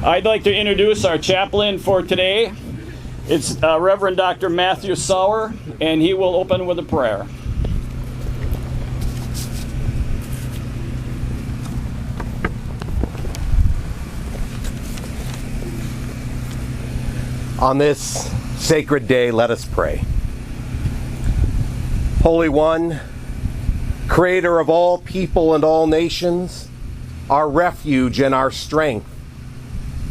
I'd like to introduce our chaplain for today. It's Reverend Dr. Matthew Sauer, and he will open with a prayer. On this sacred day, let us pray. Holy One, Creator of all people and all nations, our refuge and our strength,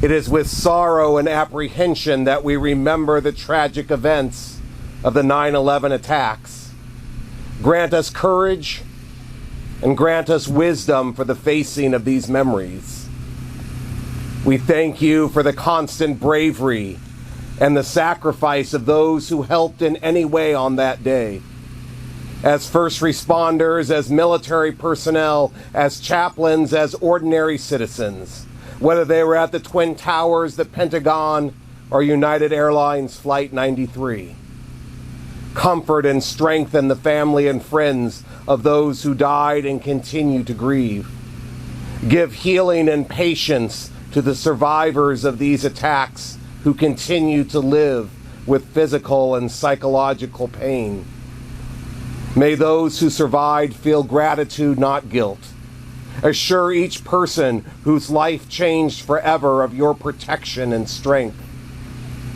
it is with sorrow and apprehension that we remember the tragic events of the 9/11 attacks. Grant us courage and grant us wisdom for the facing of these memories. We thank you for the constant bravery and the sacrifice of those who helped in any way on that day. As first responders, as military personnel, as chaplains, as ordinary citizens, whether they were at the Twin Towers, the Pentagon, or United Airlines Flight 93. Comfort and strengthen the family and friends of those who died and continue to grieve. Give healing and patience to the survivors of these attacks who continue to live with physical and psychological pain. May those who survived feel gratitude, not guilt. Assure each person whose life changed forever of your protection and strength.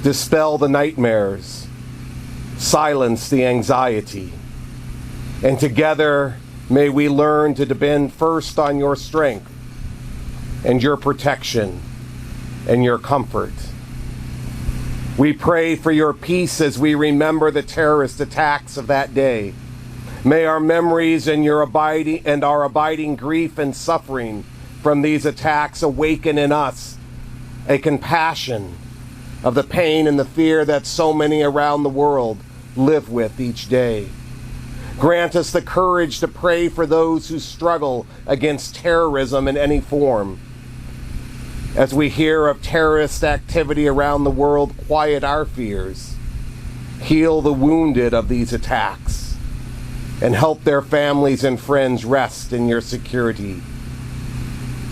Dispel the nightmares. Silence the anxiety. And together, may we learn to depend first on your strength and your protection and your comfort. We pray for your peace as we remember the terrorist attacks of that day. May our memories and our abiding grief and suffering from these attacks awaken in us a compassion of the pain and the fear that so many around the world live with each day. Grant us the courage to pray for those who struggle against terrorism in any form. As we hear of terrorist activity around the world, quiet our fears, heal the wounded of these attacks, and help their families and friends rest in your security.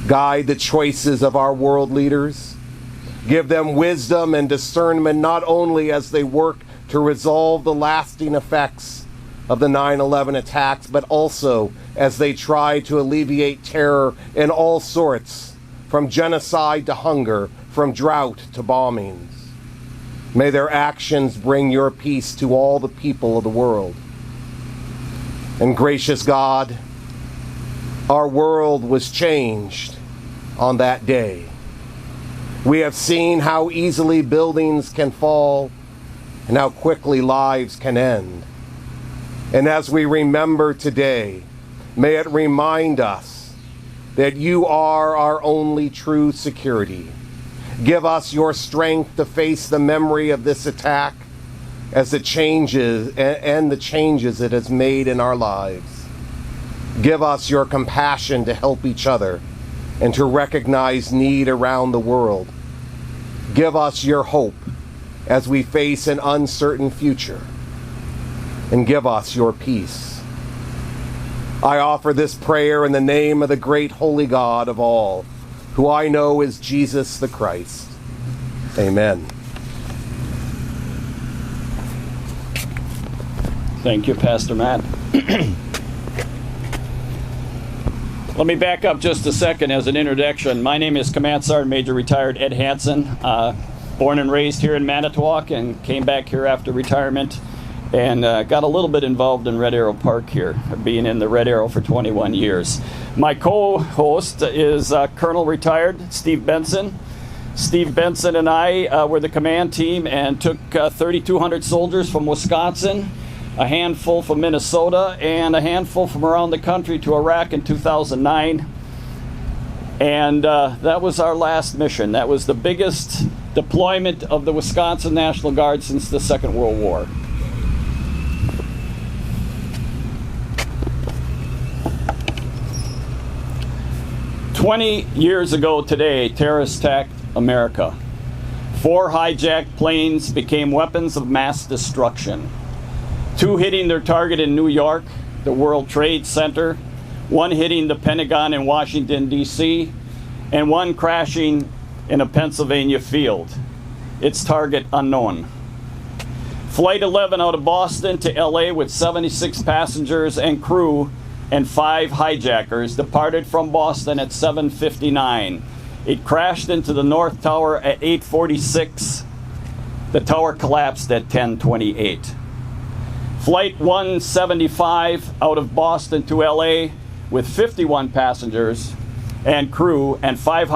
Guide the choices of our world leaders. Give them wisdom and discernment not only as they work to resolve the lasting effects of the 9/11 attacks, but also as they try to alleviate terror in all sorts, from genocide to hunger, from drought to bombings. May their actions bring your peace to all the people of the world. And gracious God, our world was changed on that day. We have seen how easily buildings can fall and how quickly lives can end. And as we remember today, may it remind us that you are our only true security. Give us your strength to face the memory of this attack as the changes it has made in our lives. Give us your compassion to help each other and to recognize need around the world. Give us your hope as we face an uncertain future, and give us your peace. I offer this prayer in the name of the great holy God of all, who I know is Jesus the Christ. Amen. Thank you, Pastor Matt. Let me back up just a second as an introduction. My name is Command Sergeant Major Retired Ed Hansen, born and raised here in Manitowoc and came back here after retirement and got a little bit involved in Red Arrow Park here, being in the Red Arrow for 21 years. My co-host is Colonel Retired Steve Benson. Steve Benson and I were the command team and took 3,200 soldiers from Wisconsin, a handful from Minnesota, and a handful from around the country to Iraq in 2009. And that was our last mission. That was the biggest deployment of the Wisconsin National Guard since the Second World War. "20 years ago today, terrorists attacked America. 4 hijacked planes became weapons of mass destruction. 2 hitting their target in New York, the World Trade Center, 1 hitting the Pentagon in Washington, D.C., and 1 crashing in a Pennsylvania field. Its target unknown. Flight 11 out of Boston to LA with 76 passengers and crew and 5 hijackers departed from Boston at 7:59. It crashed into the North Tower at 8:46. The tower collapsed at 10:28. Flight 175 out of Boston to LA with 51 passengers and crew and 5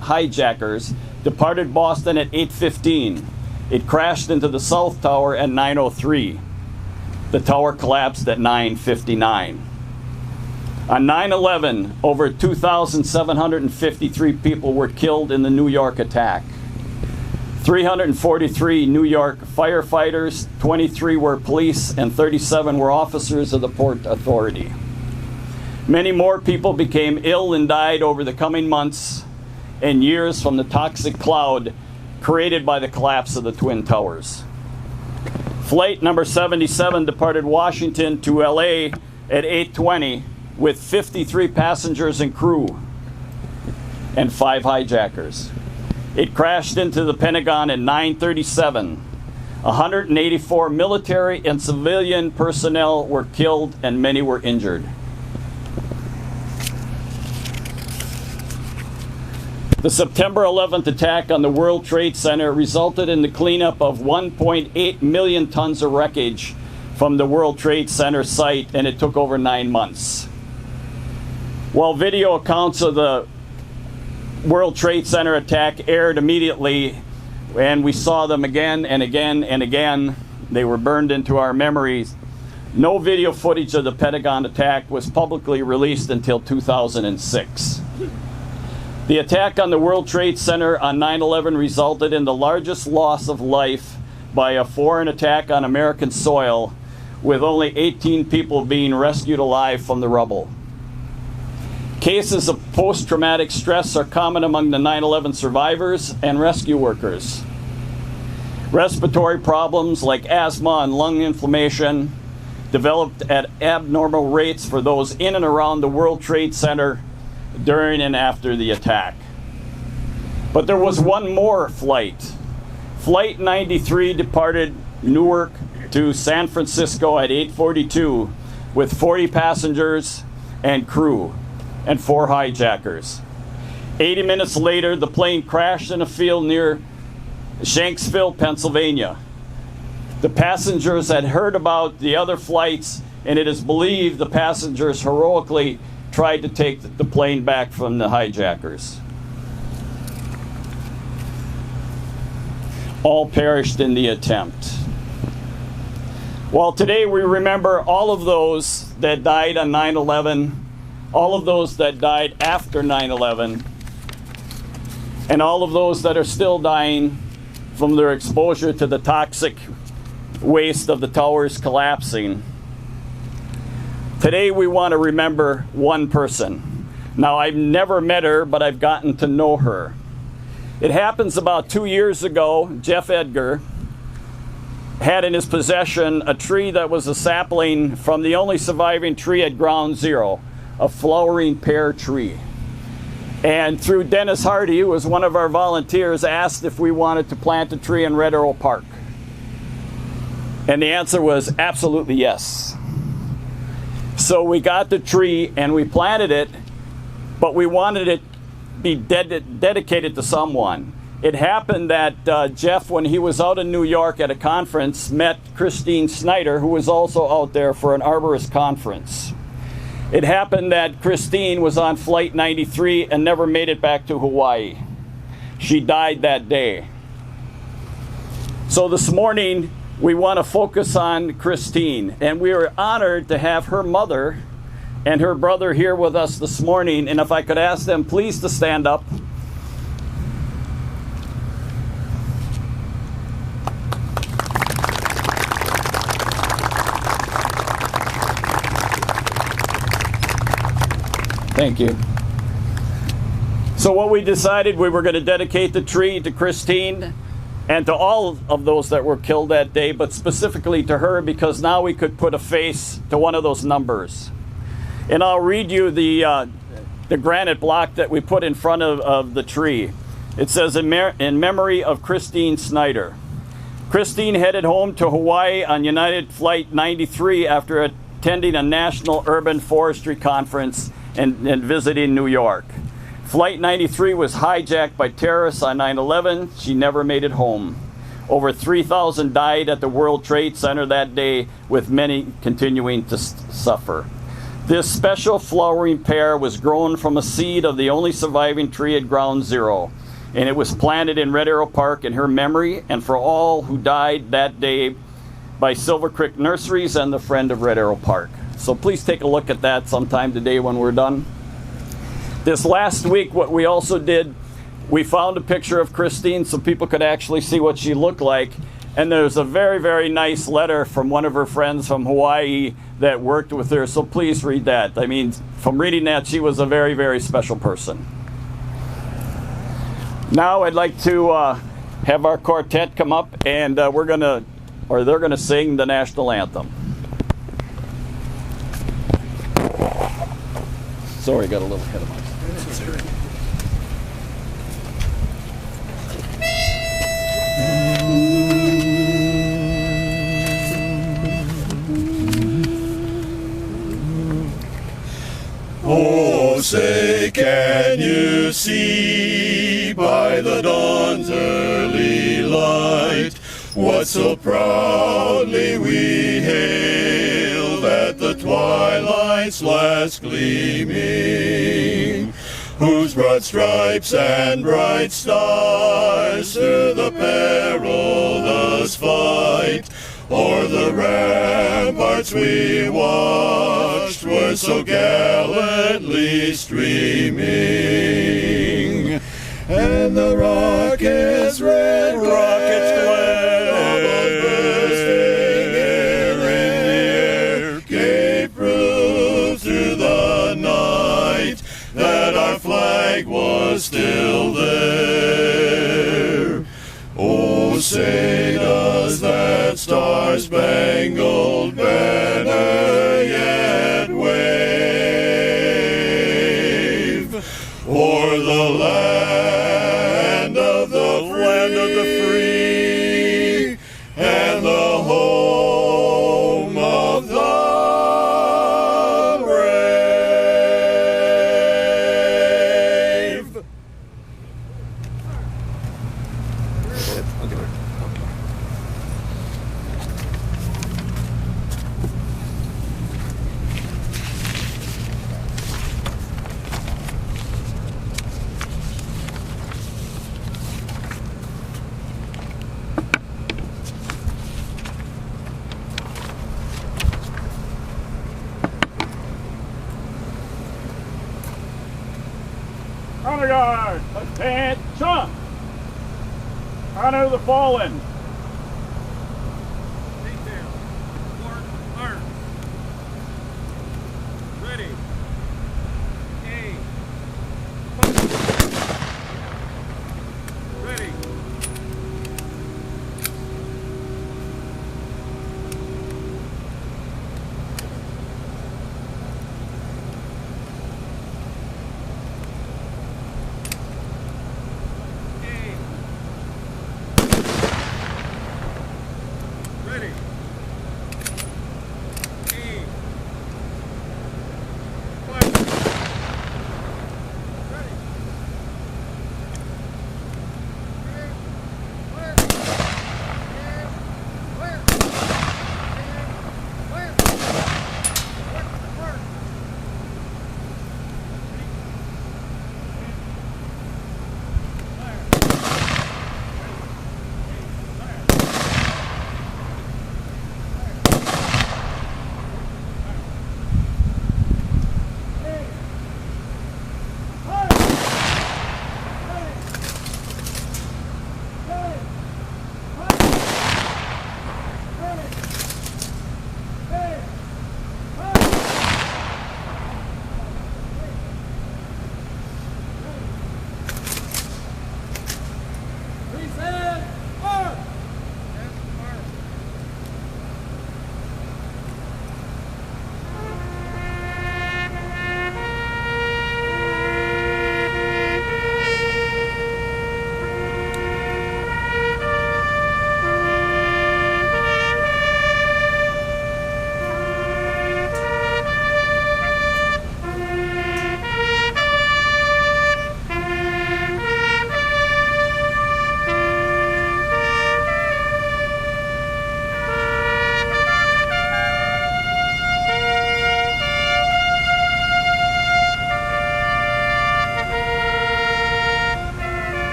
hijackers departed Boston at 8:15. It crashed into the South Tower at 9:03. The tower collapsed at 9:59. On 9/11, over 2,753 people were killed in the New York attack. 343 New York firefighters, 23 were police, and 37 were officers of the Port Authority. Many more people became ill and died over the coming months and years from the toxic cloud created by the collapse of the Twin Towers. Flight number 77 departed Washington to LA at 8:20 with 53 passengers and crew and 5 hijackers. It crashed into the Pentagon at 9:37. 184 military and civilian personnel were killed and many were injured. The September 11th attack on the World Trade Center resulted in the cleanup of 1.8 million tons of wreckage from the World Trade Center site, and it took over 9 months. While video accounts of the World Trade Center attack aired immediately, and we saw them again and again and again, they were burned into our memories. No video footage of the Pentagon attack was publicly released until 2006. The attack on the World Trade Center on 9/11 resulted in the largest loss of life by a foreign attack on American soil, with only 18 people being rescued alive from the rubble. Cases of post-traumatic stress are common among the 9/11 survivors and rescue workers. Respiratory problems like asthma and lung inflammation developed at abnormal rates for those in and around the World Trade Center during and after the attack. But there was one more flight. Flight 93 departed Newark to San Francisco at 8:42 with 40 passengers and crew and 4 hijackers. 80 minutes later, the plane crashed in a field near Shanksville, Pennsylvania. The passengers had heard about the other flights, and it is believed the passengers heroically tried to take the plane back from the hijackers. All perished in the attempt. While today we remember all of those that died on 9/11, all of those that died after 9/11, and all of those that are still dying from their exposure to the toxic waste of the towers collapsing, today we want to remember one person. Now, I've never met her, but I've gotten to know her. It happens about 2 years ago, Jeff Edgar had in his possession a tree that was a sapling from the only surviving tree at Ground Zero, a flowering pear tree. And through Dennis Hardy, who was one of our volunteers, asked if we wanted to plant a tree in Red Arrow Park. And the answer was absolutely yes. So we got the tree and we planted it, but we wanted it to be dedicated to someone. It happened that Jeff, when he was out in New York at a conference, met Christine Snyder, who was also out there for an arborist conference. It happened that Christine was on Flight 93 and never made it back to Hawaii. She died that day. So this morning, we want to focus on Christine, and we are honored to have her mother and her brother here with us this morning. And if I could ask them please to stand up. Thank you. So what we decided, we were going to dedicate the tree to Christine and to all of those that were killed that day, but specifically to her, because now we could put a face to one of those numbers. And I'll read you the granite block that we put in front of the tree. It says, in memory of Christine Snyder. Christine headed home to Hawaii on United Flight 93 after attending a National Urban Forestry Conference and visiting New York. Flight 93 was hijacked by terrorists on 9/11. She never made it home. Over 3,000 died at the World Trade Center that day, with many continuing to suffer. This special flowering pear was grown from a seed of the only surviving tree at Ground Zero, and it was planted in Red Arrow Park in her memory and for all who died that day by Silver Creek Nurseries and the Friend of Red Arrow Park. So please take a look at that sometime today when we're done. This last week, what we also did, we found a picture of Christine so people could actually see what she looked like. And there's a very, very nice letter from one of her friends from Hawaii that worked with her. So please read that. I mean, from reading that, she was a very, very special person. Now I'd like to have our quartet come up, and they're gonna sing the National Anthem. Sorry, I got a little ahead of myself. Oh, say, can you see by the dawn's early light what so proudly we hailed at the twilight's last gleaming, whose broad stripes and bright stars through the perilous fight o'er the ramparts we watched were so gallantly streaming, and the rockets' red almost bursting air in air gave proof through the night that our flag was still there. Oh, say does that star-spangled banner yet wave o'er the land of the free and the home of the brave? Honor guard, attention! Honor the fallen. Detail, report arms. Ready. Aim. Ready. Aim.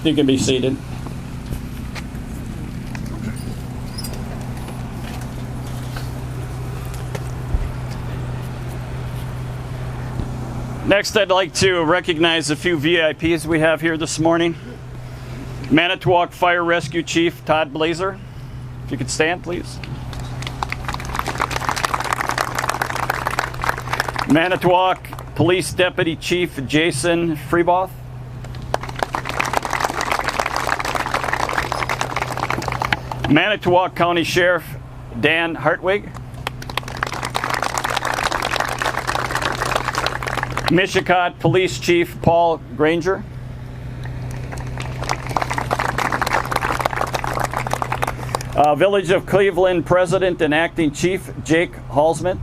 You can be seated. Next, I'd like to recognize a few VIPs we have here this morning. Manitowoc Fire Rescue Chief Todd Blazer. If you could stand, please. Manitowoc Police Deputy Chief Jason Freeboth. Manitowoc County Sheriff Dan Hartwig. Mishicot Police Chief Paul Granger. Village of Cleveland President and Acting Chief Jake Halsman.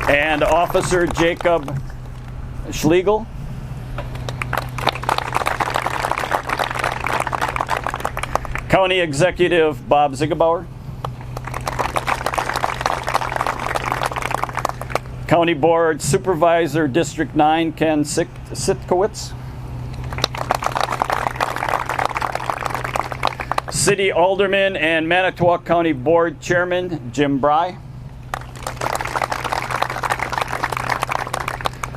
And Officer Jacob Schlegel. County Executive Bob Ziegebauer. County Board Supervisor District 9 Ken Sitkowitz. City Alderman and Manitowoc County Board Chairman Jim Bry.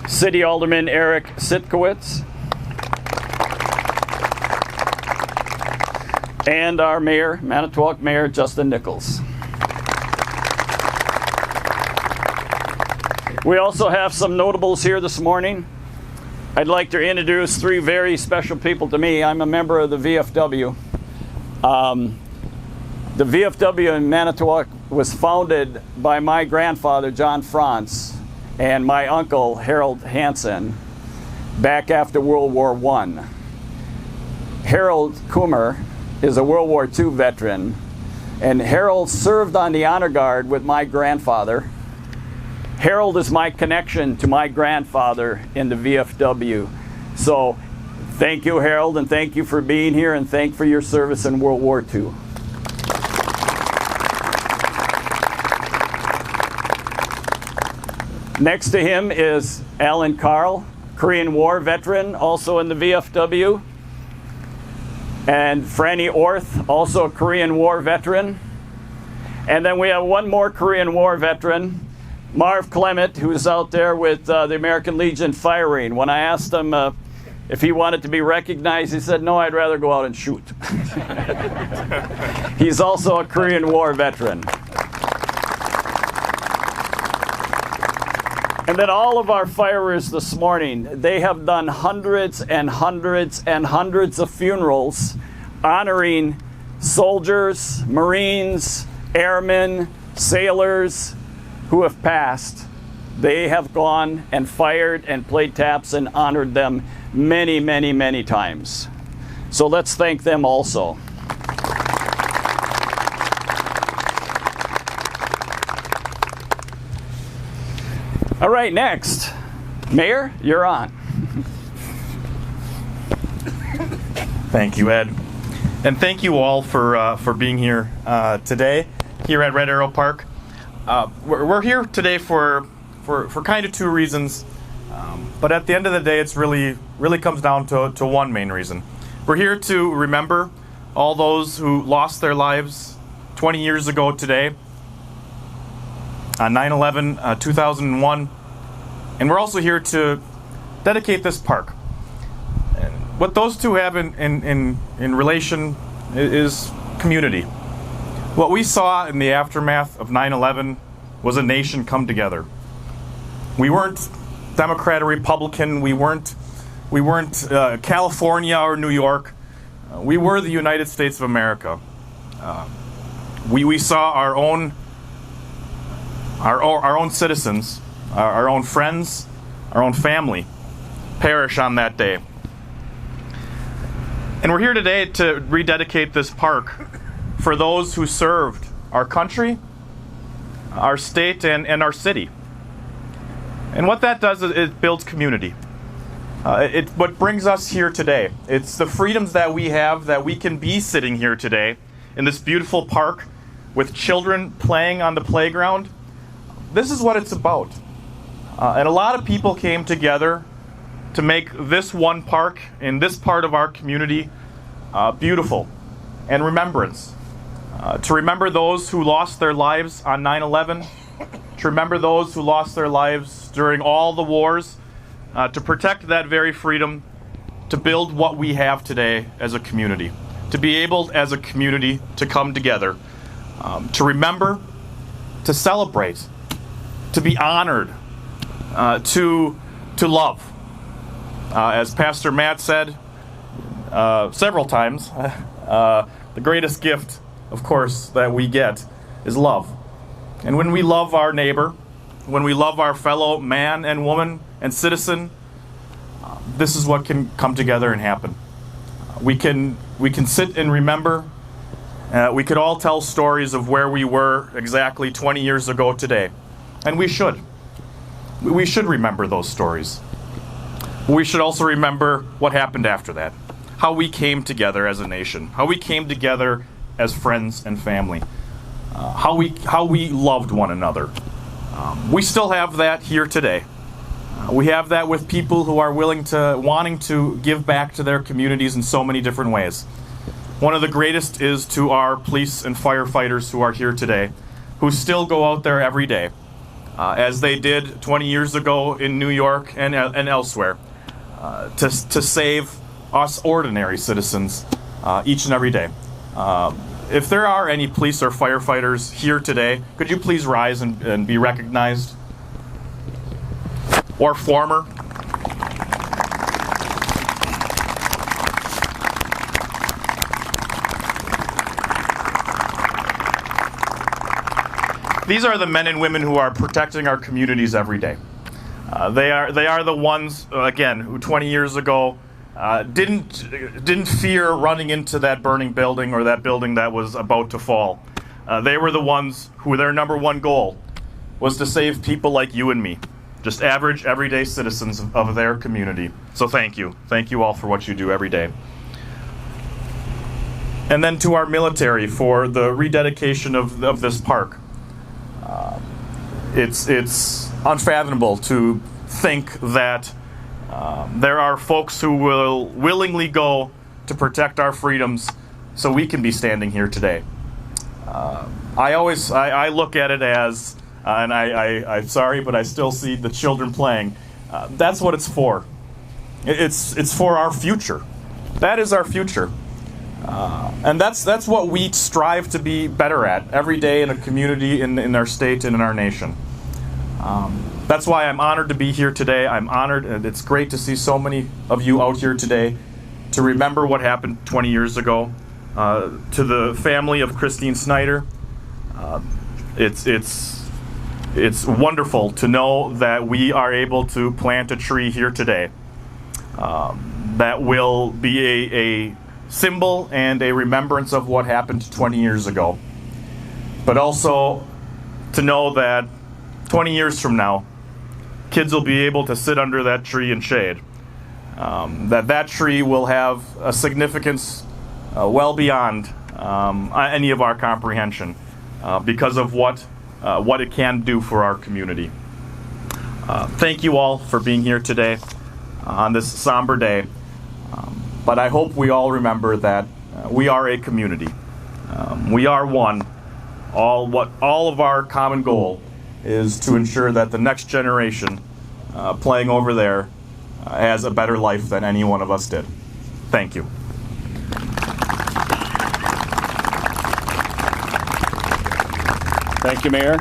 City Alderman Eric Sitkowitz. And our Mayor, Manitowoc Mayor Justin Nichols. We also have some notables here this morning. I'd like to introduce three very special people to me. I'm a member of the VFW. The VFW in Manitowoc was founded by my grandfather, John Franz, and my uncle, Harold Hansen, back after World War I. Harold Coomer is a World War II veteran, and Harold served on the honor guard with my grandfather. Harold is my connection to my grandfather in the VFW. So thank you, Harold, and thank you for being here, and thank you for your service in World War II. Next to him is Alan Carl, Korean War veteran, also in the VFW. And Franny Orth, also a Korean War veteran. And then we have one more Korean War veteran, Marv Clement, who's out there with the American Legion firing. When I asked him if he wanted to be recognized, he said, no, I'd rather go out and shoot. He's also a Korean War veteran. And then all of our firers this morning, they have done hundreds and hundreds and hundreds of funerals honoring soldiers, Marines, airmen, sailors who have passed. They have gone and fired and played taps and honored them many, many, many times. So let's thank them also. All right, next. Mayor, you're on. Thank you, Ed. And thank you all for being here today here at Red Arrow Park. We're here today for kind of two reasons, but at the end of the day, it's really comes down to one main reason. We're here to remember all those who lost their lives 20 years ago today, on 9/11, 2001, and we're also here to dedicate this park. And what those two have in relation is community. What we saw in the aftermath of 9/11 was a nation come together. We weren't Democrat or Republican. We weren't California or New York. We were the United States of America. We saw our own citizens, our own friends, our own family perish on that day. And we're here today to rededicate this park for those who served our country, our state, and our city. And what that does is it builds community. What brings us here today. It's the freedoms that we have, that we can be sitting here today in this beautiful park with children playing on the playground. This is what it's about. And a lot of people came together to make this one park in this part of our community beautiful and remembrance. To remember those who lost their lives on 9/11, to remember those who lost their lives during all the wars, to protect that very freedom, to build what we have today as a community, to be able as a community to come together, to remember, to celebrate, to be honored, to love. As Pastor Matt said several times, the greatest gift, of course, that we get is love. And when we love our neighbor, when we love our fellow man and woman and citizen, this is what can come together and happen. We can sit and remember. We could all tell stories of where we were exactly 20 years ago today. And we should. We should remember those stories. We should also remember what happened after that. How we came together as a nation. How we came together as friends and family. How we loved one another. We still have that here today. We have that with people who are wanting to give back to their communities in so many different ways. One of the greatest is to our police and firefighters who are here today, who still go out there every day, as they did 20 years ago in New York and elsewhere, to save us ordinary citizens each and every day. If there are any police or firefighters here today, could you please rise and be recognized? Or former? These are the men and women who are protecting our communities every day. They are the ones, again, who 20 years ago didn't fear running into that burning building or that building that was about to fall. They were the ones who their number one goal was to save people like you and me, just average, everyday citizens of their community. So thank you. Thank you all for what you do every day. And then to our military for the rededication of this park. It's unfathomable to think that there are folks who will willingly go to protect our freedoms so we can be standing here today. I look at it as, and I'm sorry, but I still see the children playing. That's what it's for. It's for our future. That is our future. And that's what we strive to be better at every day in a community, in our state, and in our nation. That's why I'm honored to be here today. I'm honored, and it's great to see so many of you out here today to remember what happened 20 years ago. To the family of Christine Snyder, it's wonderful to know that we are able to plant a tree here today that will be a symbol and a remembrance of what happened 20 years ago. But also to know that 20 years from now, kids will be able to sit under that tree in shade. That tree will have a significance well beyond any of our comprehension because of what it can do for our community. Thank you all for being here today on this somber day. But I hope we all remember that we are a community. We are one. All of our common goal is to ensure that the next generation playing over there has a better life than any one of us did. Thank you. Thank you, Mayor.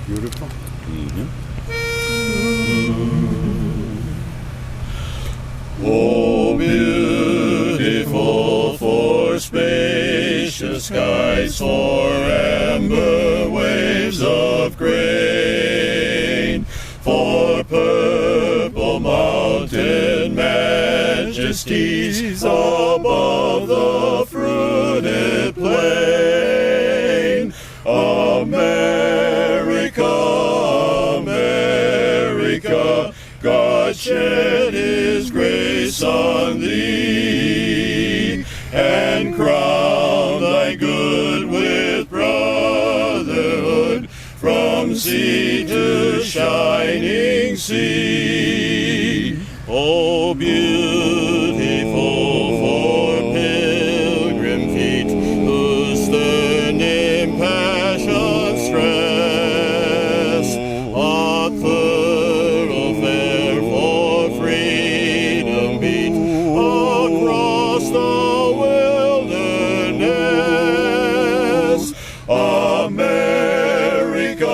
Beautiful. Oh, beautiful for spacious skies, for amber waves of grain, for purple mountain majesties above the fruited plain. shed his grace on thee, and crown thy good with brotherhood, from sea to shining sea. Oh, beautiful for pilgrim feet, whose stern impassioned stress a thoroughfare for freedom beat across the wilderness. America,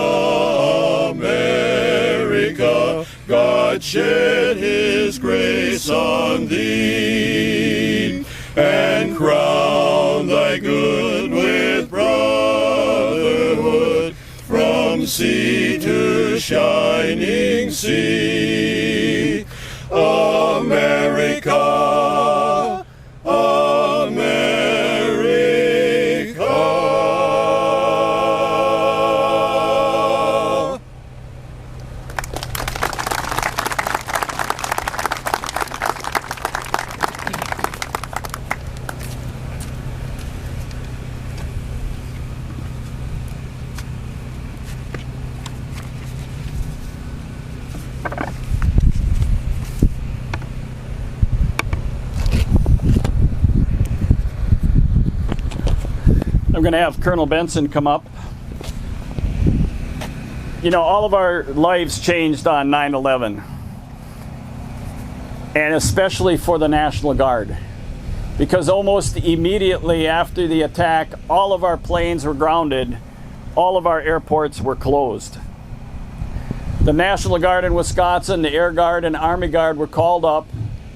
America, God shed his grace on thee, and crown thy good with brotherhood, from sea to shining sea. America, America. I'm going to have Colonel Benson come up. You know, all of our lives changed on 9/11, and especially for the National Guard, because almost immediately after the attack, all of our planes were grounded, all of our airports were closed. The National Guard in Wisconsin, the Air Guard and Army Guard were called up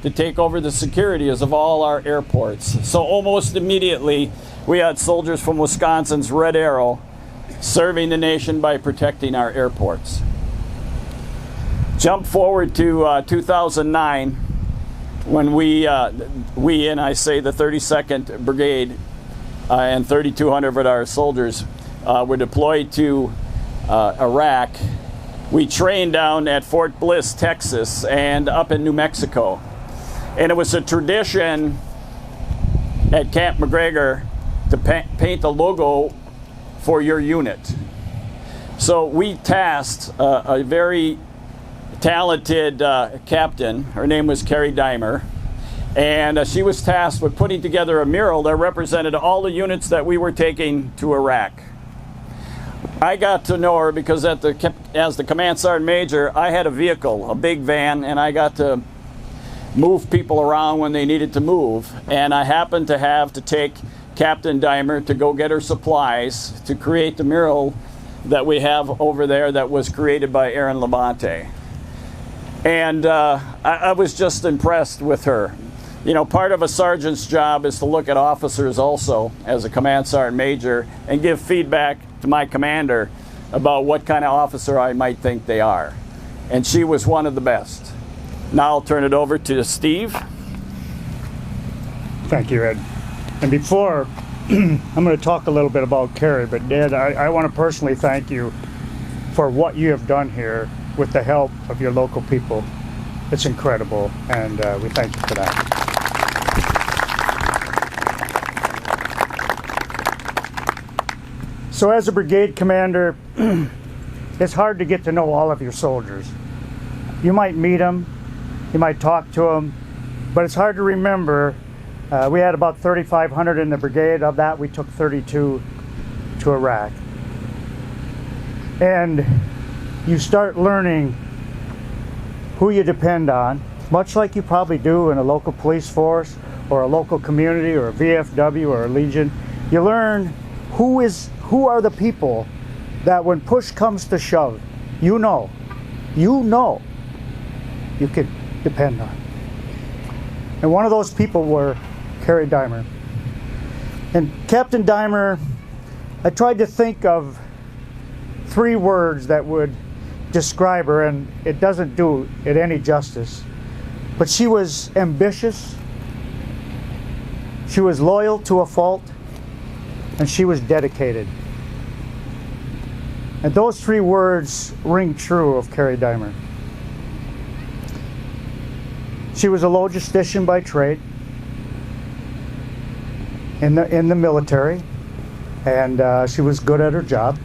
to take over the security of all our airports. So almost immediately, we had soldiers from Wisconsin's Red Arrow serving the nation by protecting our airports. Jump forward to 2009, when we, and I say the 32nd Brigade and 3,200 of our soldiers were deployed to Iraq. We trained down at Fort Bliss, Texas, and up in New Mexico. And it was a tradition at Camp McGregor to paint the logo for your unit. So we tasked a very talented captain. Her name was Carrie Dimer, and she was tasked with putting together a mural that represented all the units that we were taking to Iraq. I got to know her because as the Command Sergeant Major, I had a vehicle, a big van, and I got to move people around when they needed to move. And I happened to have to take Captain Dimer to go get her supplies to create the mural that we have over there that was created by Aaron Labonte. And I was just impressed with her. You know, part of a sergeant's job is to look at officers also as a Command Sergeant Major and give feedback to my commander about what kind of officer I might think they are. And she was one of the best. Now I'll turn it over to Steve. Thank you, Ed. And before, I'm going to talk a little bit about Carrie, but Ed, I want to personally thank you for what you have done here with the help of your local people. It's incredible, and we thank you for that. So as a brigade commander, it's hard to get to know all of your soldiers. You might meet them, you might talk to them, but it's hard to remember. We had about 3,500 in the brigade. Of that, we took 32 to Iraq. And you start learning who you depend on, much like you probably do in a local police force or a local community or a VFW or a Legion. You learn who are the people that when push comes to shove, you know you can depend on. And one of those people were Carrie Dimer. And Captain Dimer, I tried to think of 3 words that would describe her, and it doesn't do it any justice. But she was ambitious, she was loyal to a fault, and she was dedicated. And those 3 words ring true of Carrie Dimer. She was a logistician by trade in the military, and she was good at her job.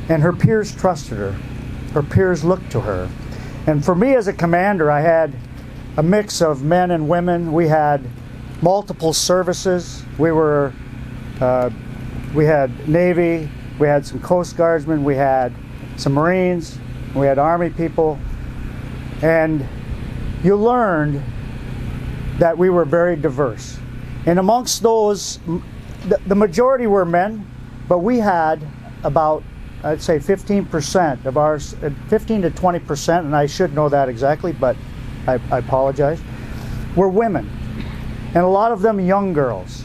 And her peers trusted her. Her peers looked to her. And for me as a commander, I had a mix of men and women. We had multiple services. We had Navy, we had some Coast Guardsmen, we had some Marines, we had Army people. And you learned that we were very diverse. And amongst those, the majority were men, but we had about, I'd say 15% of ours, 15 to 20%, and I should know that exactly, but I apologize, were women. And a lot of them young girls,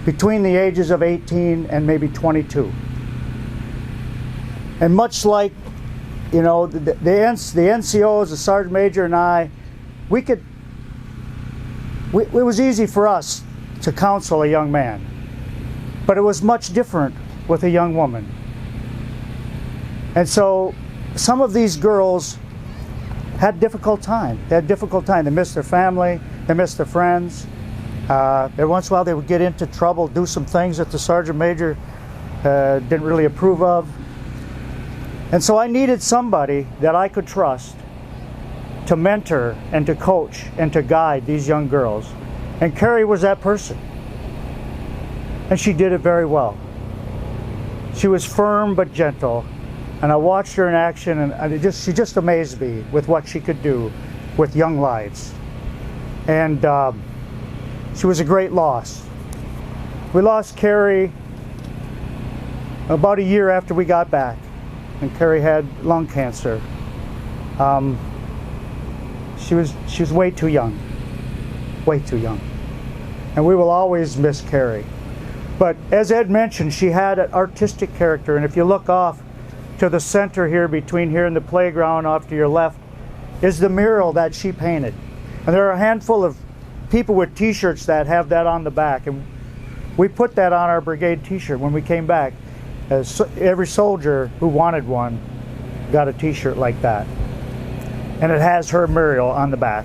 between the ages of 18 and maybe 22. And much like, you know, the NCOs, the Sergeant Major and I, it was easy for us to counsel a young man. But it was much different with a young woman. And so some of these girls had a difficult time. They had a difficult time. They missed their family, they missed their friends. Every once in a while they would get into trouble, do some things that the Sergeant Major didn't really approve of. And so I needed somebody that I could trust to mentor and to coach and to guide these young girls. And Carrie was that person. And she did it very well. She was firm but gentle. And I watched her in action, and she just amazed me with what she could do with young lives. And she was a great loss. We lost Carrie about a year after we got back, and Carrie had lung cancer. She was way too young, and we will always miss Carrie. But as Ed mentioned, she had an artistic character, and if you look off to the center here, between here and the playground off to your left, is the mural that she painted. And there are a handful of people with t-shirts that have that on the back, and we put that on our brigade t-shirt when we came back. Every soldier who wanted one got a t-shirt like that, and it has her mural on the back.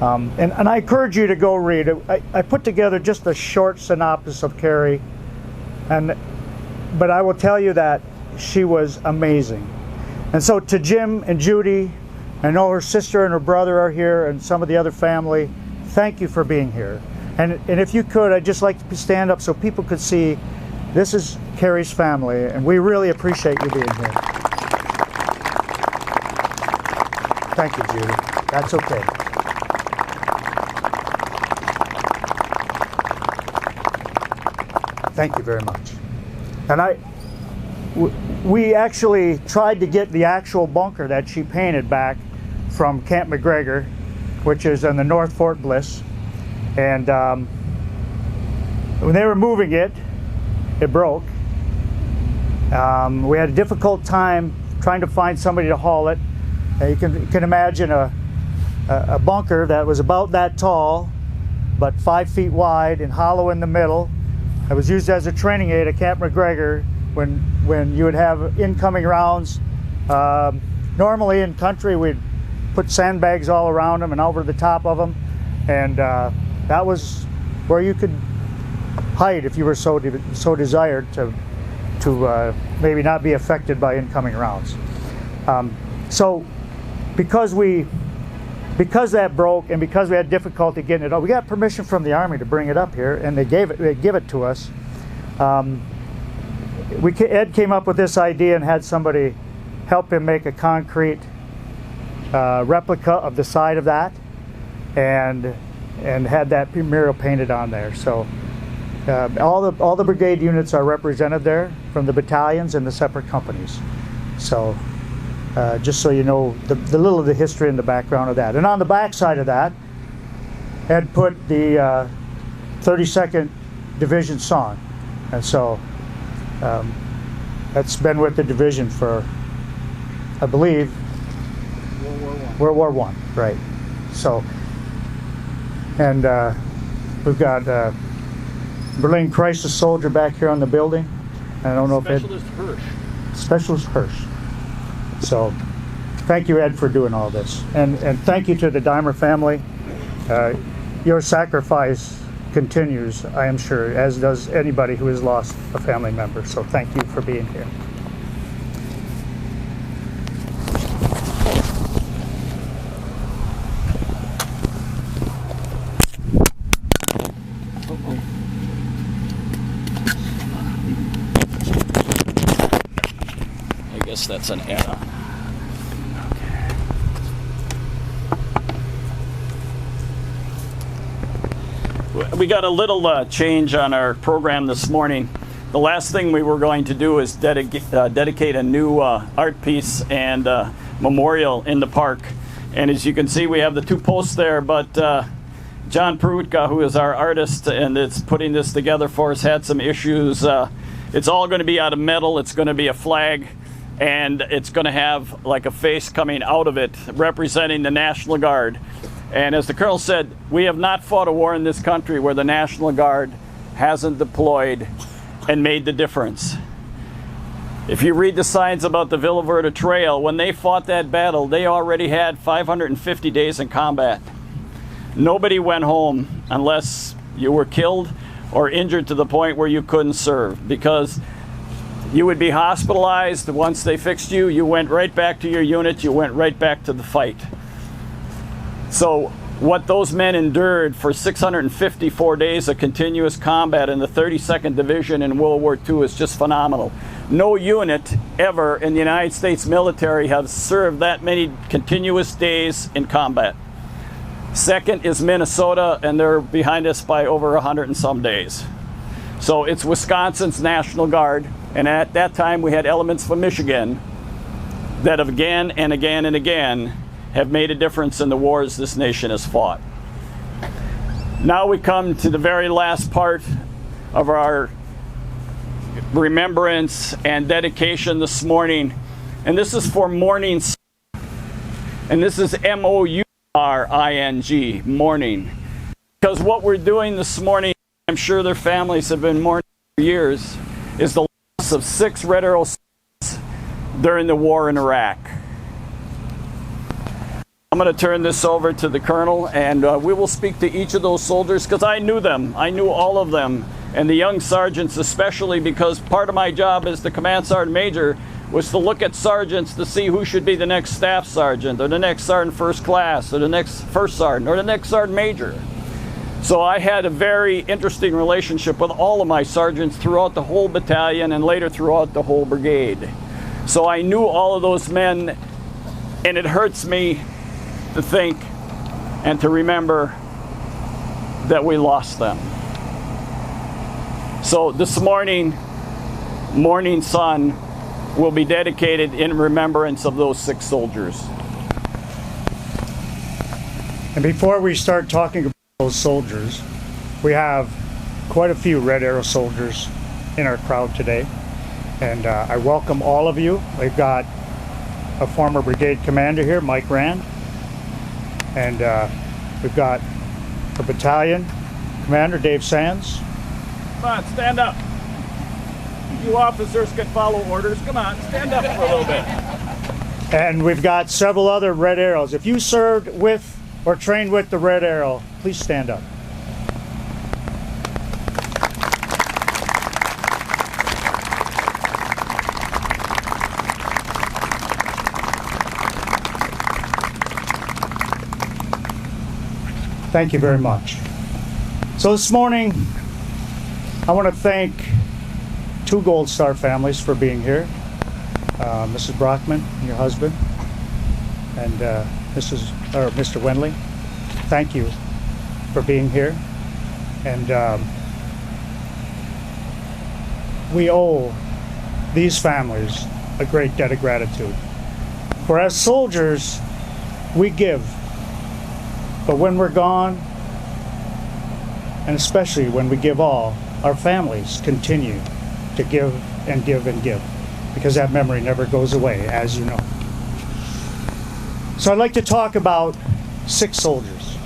And I encourage you to go read it. I put together just a short synopsis of Carrie, but I will tell you that she was amazing. And so to Jim and Judy, I know her sister and her brother are here, and some of the other family, thank you for being here. And if you could, I'd just like to stand up so people could see this is Carrie's family, and we really appreciate you being here. Thank you, Judy. That's okay. Thank you very much. And we actually tried to get the actual bunker that she painted back from Camp McGregor, which is in the North Fort Bliss. And when they were moving it, it broke. We had a difficult time trying to find somebody to haul it. You can imagine a bunker that was about that tall, but 5 feet wide and hollow in the middle. It was used as a training aid at Camp McGregor when you would have incoming rounds. Normally in country, we'd put sandbags all around them and over the top of them, and that was where you could hide if you were so desired to maybe not be affected by incoming rounds. So because that broke and because we had difficulty getting it up, we got permission from the Army to bring it up here, and they give it to us. Ed came up with this idea and had somebody help him make a concrete replica of the side of that, and had that mural painted on there. So all the brigade units are represented there, from the battalions and the separate companies. So just so you know the little of the history and the background of that. And on the back side of that, Ed put the 32nd Division song, and so that's been with the division for, I believe, World War I, right? So, and we've got Berlin Crisis Soldier back here on the building. I don't know Specialist Hirsch. Specialist Hirsch. So, thank you, Ed, for doing all this. And thank you to the Dahmer family. Your sacrifice continues, I am sure, as does anybody who has lost a family member. So thank you for being here. I guess that's an add-on. We got a little change on our program this morning. The last thing we were going to do is dedicate a new art piece and memorial in the park. And as you can see, we have the two posts there, but John Perutka, who is our artist and is putting this together for us, had some issues. It's all going to be out of metal. It's going to be a flag, and it's going to have like a face coming out of it representing the National Guard. And as the Colonel said, we have not fought a war in this country where the National Guard hasn't deployed and made the difference. If you read the signs about the Villa Verde Trail, when they fought that battle, they already had 550 days in combat. Nobody went home unless you were killed or injured to the point where you couldn't serve, because you would be hospitalized. Once they fixed you, you went right back to your unit, you went right back to the fight. So what those men endured for 654 days of continuous combat in the 32nd Division in World War II is just phenomenal. No unit ever in the United States military has served that many continuous days in combat. Second is Minnesota, and they're behind us by over 100 and some days. So it's Wisconsin's National Guard, and at that time we had elements from Michigan that have again and again and again have made a difference in the wars this nation has fought. Now we come to the very last part of our remembrance and dedication this morning, and this is for mourning, and this is MOURING, mourning, because what we're doing this morning, I'm sure their families have been mourning for years, is the loss of 6 Red Arrow soldiers during the war in Iraq. I'm going to turn this over to the Colonel, and we will speak to each of those soldiers, because I knew them. I knew all of them, and the young sergeants especially, because part of my job as the Command Sergeant Major was to look at sergeants to see who should be the next staff sergeant, or the next sergeant first class, or the next first sergeant, or the next sergeant major. So I had a very interesting relationship with all of my sergeants throughout the whole battalion and later throughout the whole brigade. So I knew all of those men, and it hurts me to think and to remember that we lost them. So this morning, Morning Sun will be dedicated in remembrance of those 6 soldiers. And before we start talking about those soldiers, we have quite a few Red Arrow soldiers in our crowd today. And I welcome all of you. We've got a former brigade commander here, Mike Rand. And we've got a battalion commander, Dave Sands. Come on, stand up. You officers can follow orders. Come on, stand up for a little bit. And we've got several other Red Arrows. If you served with or trained with the Red Arrow, please stand up. Thank you very much. So this morning, I want to thank 2 Gold Star families for being here. Mrs. Brockman, your husband, and Mr. Wenley. Thank you for being here. And we owe these families a great debt of gratitude. For as soldiers, we give. But when we're gone, and especially when we give all, our families continue to give and give and give, because that memory never goes away, as you know. So I'd like to talk about 6 soldiers,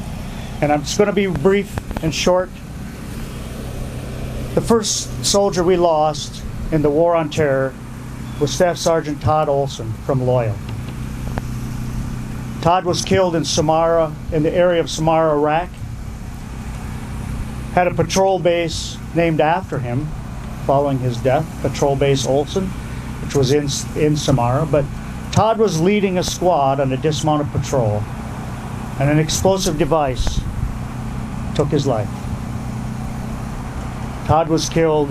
and I'm just going to be brief and short. The first soldier we lost in the War on Terror was Staff Sergeant Todd Olson from Loyal. Todd was killed in Samara, in the area of Samara, Iraq. Had a patrol base named after him following his death, Patrol Base Olson, which was in Samara. But Todd was leading a squad on a dismounted patrol, and an explosive device took his life. Todd was killed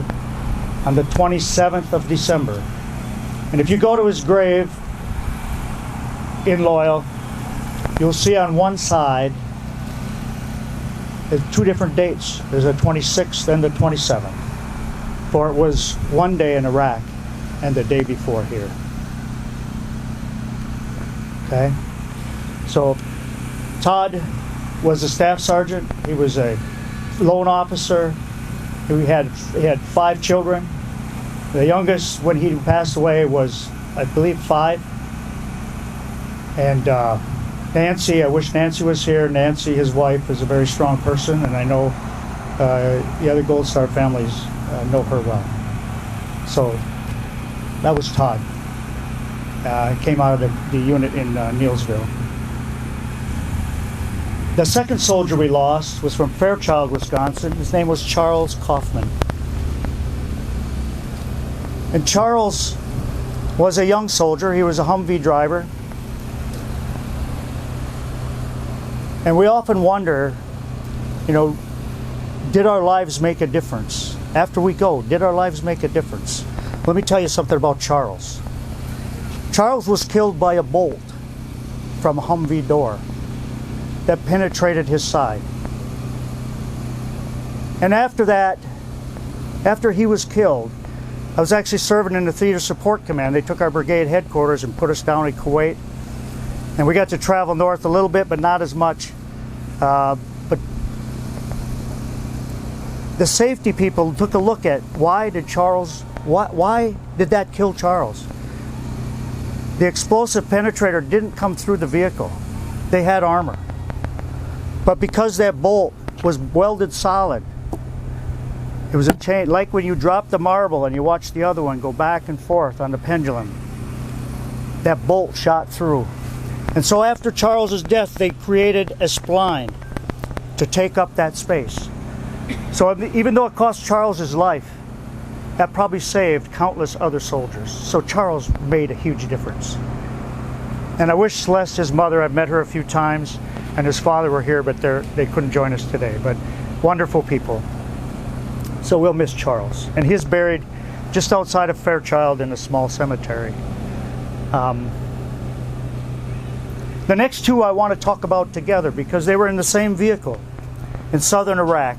on the 27th of December. And if you go to his grave in Loyal, you'll see on one side there's two different dates. There's the 26th and the 27th. For it was one day in Iraq and the day before here. Okay? So Todd was a staff sergeant. He was a loan officer. He had 5 children. The youngest, when he passed away, was, I believe, 5. And Nancy, I wish Nancy was here. Nancy, his wife, is a very strong person, and I know the other Gold Star families know her well. So that was Todd. Came out of the unit in Neilsville. The second soldier we lost was from Fairchild, Wisconsin. His name was Charles Kaufman. And Charles was a young soldier. He was a Humvee driver. And we often wonder, you know, did our lives make a difference? After we go, did our lives make a difference? Let me tell you something about Charles. Charles was killed by a bolt from a Humvee door that penetrated his side. And after that, after he was killed, I was actually serving in the Theater Support Command. They took our brigade headquarters and put us down in Kuwait. And we got to travel north a little bit, but not as much. But the safety people took a look at why did that kill Charles? The explosive penetrator didn't come through the vehicle. They had armor. But because that bolt was welded solid, it was a chain, like when you drop the marble and you watch the other one go back and forth on the pendulum. That bolt shot through. And so after Charles's death, they created a spline to take up that space. So even though it cost Charles his life, that probably saved countless other soldiers. So Charles made a huge difference. And I wish Celeste, his mother, I've met her a few times, and his father were here, but they couldn't join us today. But wonderful people. So we'll miss Charles. And he's buried just outside of Fairchild in a small cemetery. The next two I want to talk about together because they were in the same vehicle in southern Iraq,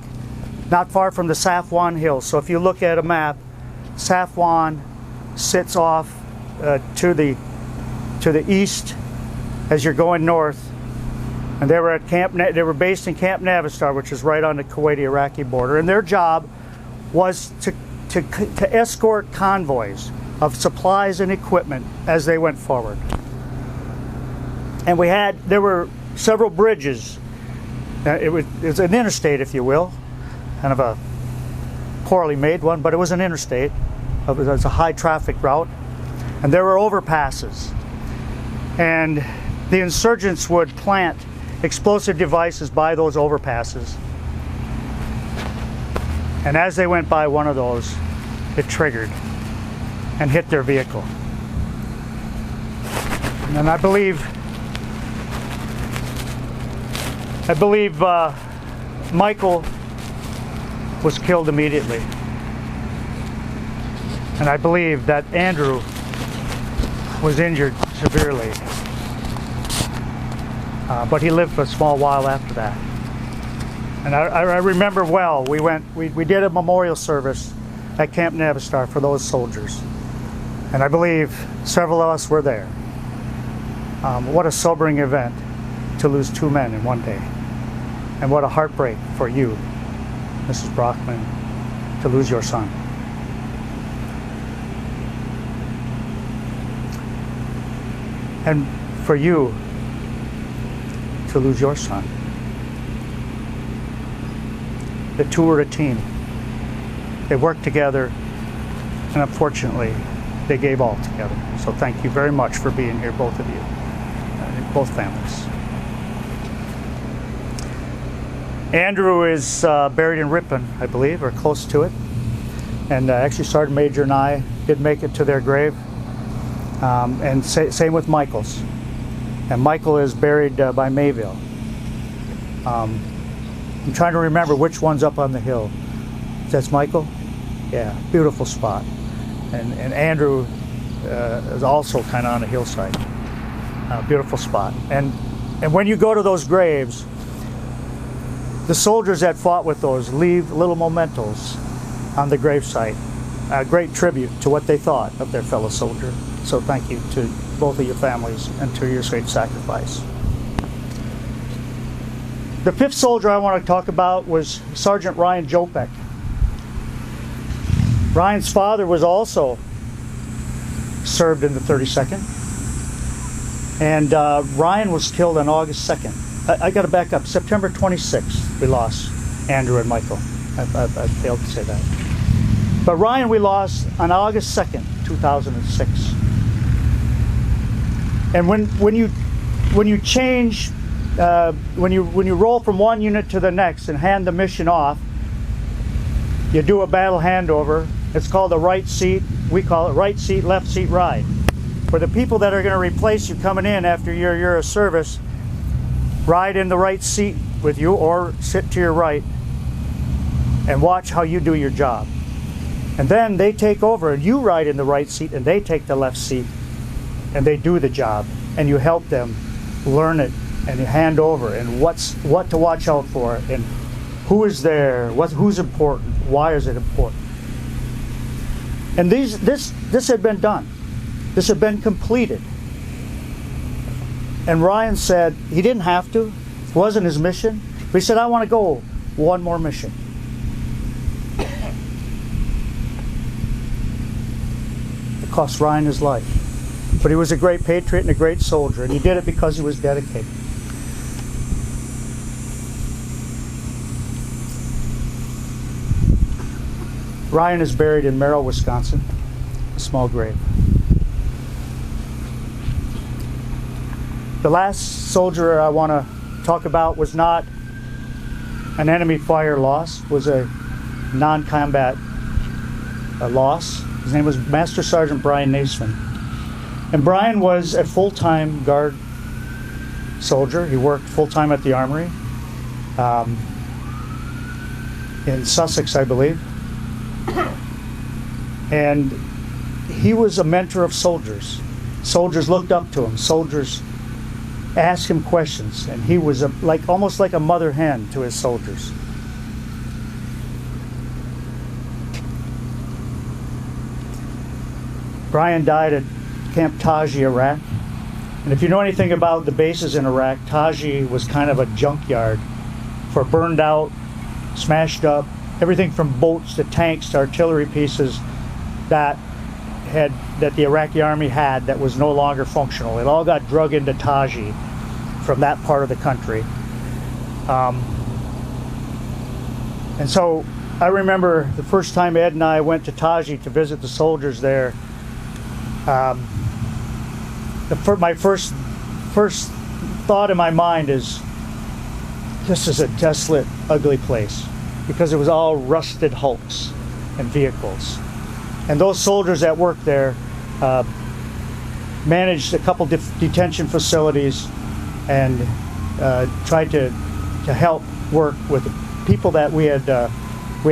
not far from the Safwan Hills. So if you look at a map, Safwan sits off to the east as you're going north, and they were at they were based in Camp Navistar, which is right on the Kuwaiti-Iraqi border, and their job was to escort convoys of supplies and equipment as they went forward. And there were several bridges. It was an interstate, if you will, kind of a poorly made one, but it was an interstate. It was a high traffic route, and there were overpasses. And the insurgents would plant explosive devices by those overpasses. And as they went by one of those, it triggered and hit their vehicle. And I believe Michael was killed immediately. And I believe that Andrew was injured severely. But he lived for a small while after that. And I remember well, we did a memorial service at Camp Navistar for those soldiers. And I believe several of us were there. What a sobering event to lose 2 men in one day. And what a heartbreak for you, Mrs. Brockman, to lose your son. And for you to lose your son. The two were a team. They worked together, and unfortunately, they gave all together. So thank you very much for being here, both of you. both families. Andrew is buried in Ripon, I believe, or close to it. And actually, Sergeant Major and I did make it to their grave. And same with Michael's. And Michael is buried by Mayville. I'm trying to remember which one's up on the hill. That's Michael? Yeah, beautiful spot. And Andrew is also kind of on a hillside. Beautiful spot. And when you go to those graves, the soldiers that fought with those leave little mementos on the gravesite. A great tribute to what they thought of their fellow soldier. So thank you to both of your families and to your great sacrifice. The fifth soldier I want to talk about was Sergeant Ryan Jolpek. Ryan's father was also served in the 32nd. And Ryan was killed on August 2nd. I got to back up. September 26th, we lost Andrew and Michael. I failed to say that. But Ryan we lost on August 2nd, 2006. And when you change, when you roll from one unit to the next and hand the mission off, you do a battle handover. It's called a right seat. We call it right seat, left seat ride. For the people that are going to replace you coming in after your year of service, ride in the right seat with you or sit to your right and watch how you do your job. And then they take over and you ride in the right seat and they take the left seat and they do the job and you help them learn it and you hand over and what to watch out for and who is there, who's important, why is it important. And this had been done. This had been completed. And Ryan said he didn't have to. It wasn't his mission. But he said, I want to go one more mission. It cost Ryan his life. But he was a great patriot and a great soldier. And he did it because he was dedicated. Ryan is buried in Merrill, Wisconsin. A small grave. The last soldier I want to talk about was not an enemy fire loss, was a non-combat loss. His name was Master Sergeant Brian Natesman. And Brian was a full-time Guard soldier. He worked full-time at the Armory in Sussex, I believe. And he was a mentor of soldiers. Soldiers looked up to him. Soldiers asked him questions, and he was almost like a mother hen to his soldiers. Brian died at Camp Taji, Iraq. And if you know anything about the bases in Iraq, Taji was kind of a junkyard for burned out, smashed up, everything from boats to tanks to artillery pieces that the Iraqi army had that was no longer functional. It all got drug into Taji from that part of the country. And so I remember the first time Ed and I went to Taji to visit the soldiers there. My first thought in my mind is, this is a desolate, ugly place, because it was all rusted hulks and vehicles. And those soldiers that worked there managed a couple detention facilities and tried to help work with people that we had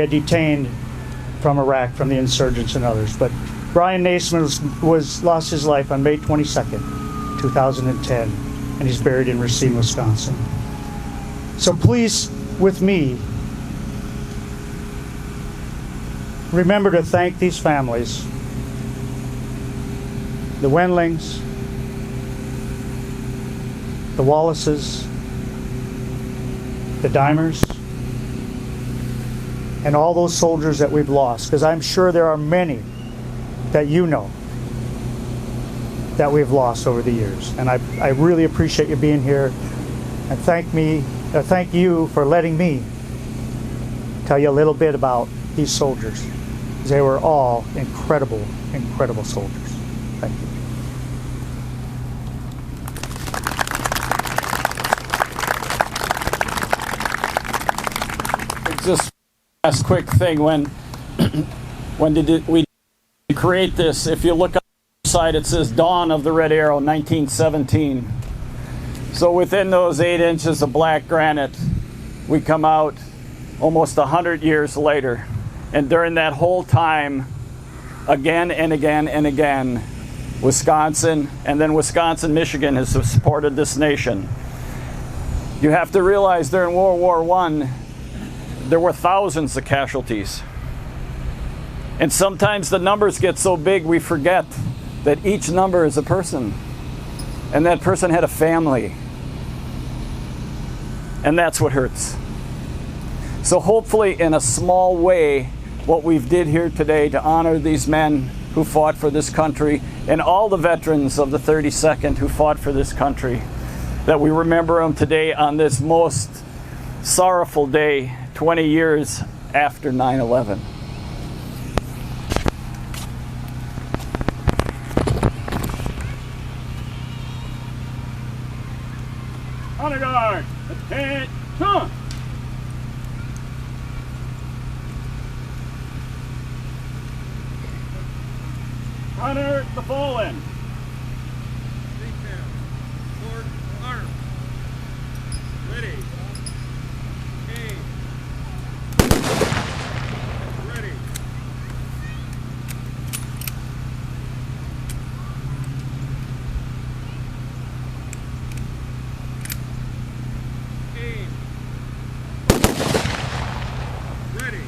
detained from Iraq, from the insurgents and others. But Brian Natesman lost his life on May 22nd, 2010, and he's buried in Racine, Wisconsin. So please, with me, remember to thank these families, the Wendlings, the Wallaces, the Dimers, and all those soldiers that we've lost, because I'm sure there are many that you know that we've lost over the years. And I really appreciate you being here, and thank you for letting me tell you a little bit about these soldiers. They were all incredible, incredible soldiers. Thank you. Just last quick thing, when did we create this? If you look on the side, it says Dawn of the Red Arrow, 1917. So within those 8 inches of black granite, we come out almost 100 years later. And during that whole time, again and again and again, Wisconsin, and then Wisconsin, Michigan has supported this nation. You have to realize during World War I, there were thousands of casualties. And sometimes the numbers get so big we forget that each number is a person. And that person had a family. And that's what hurts. So hopefully in a small way, what we've did here today to honor these men who fought for this country and all the veterans of the 32nd who fought for this country, that we remember them today on this most sorrowful day 20 years after 9/11. Honor guard, attention! Honor the fallen. Take down. Sword, arm. Ready. Aim. Ready. Aim. Ready.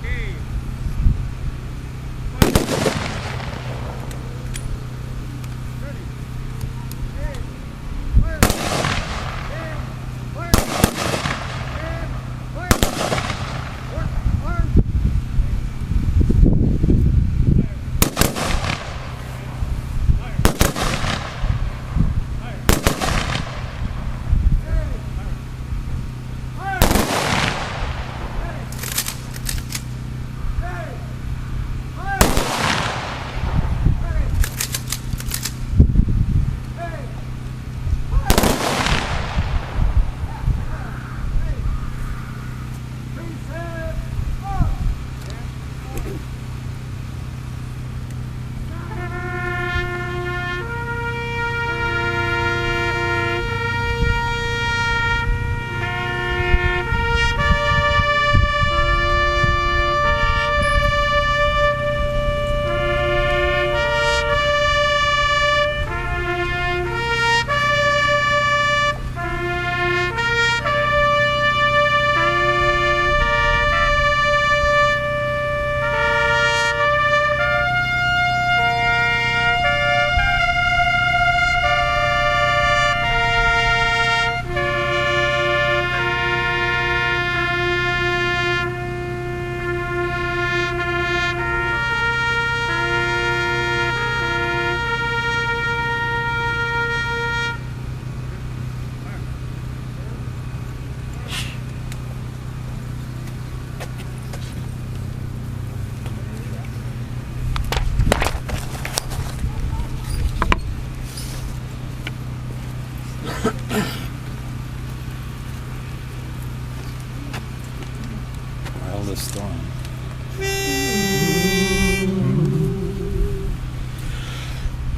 Aim. While the storm.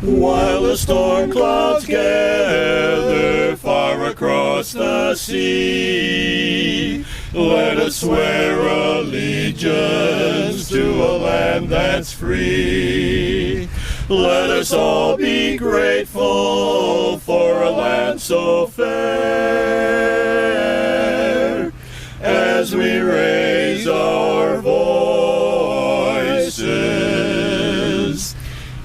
While the storm clouds gather far across the sea, let us swear allegiance to a land that's free. Let us all be grateful for a land so fair, as we raise our voices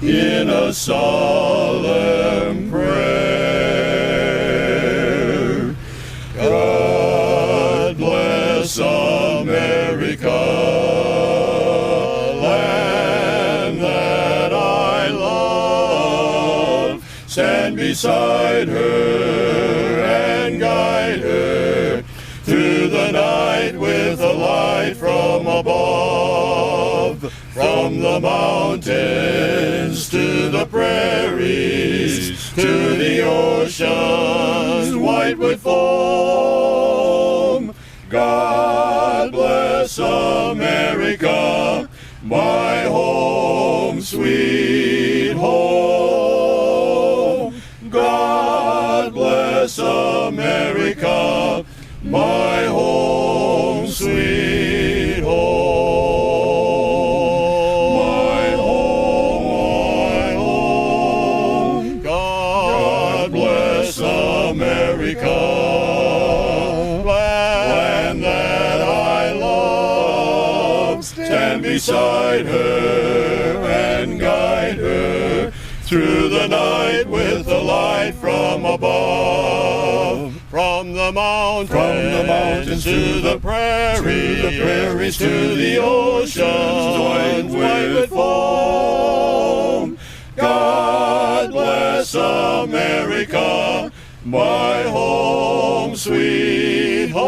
in a solemn prayer. God bless America, land that I love. Stand beside her and guide her through the night with a light from above. From the mountains to the prairies, to the oceans white with foam, God bless America, my home, sweet home. God bless America, my home, sweet home. My home. God bless America, land that I love. Stand beside her and guide her through the night with the light from above. From the mountains to the prairies, to the oceans white with foam. God bless America, my home, sweet home.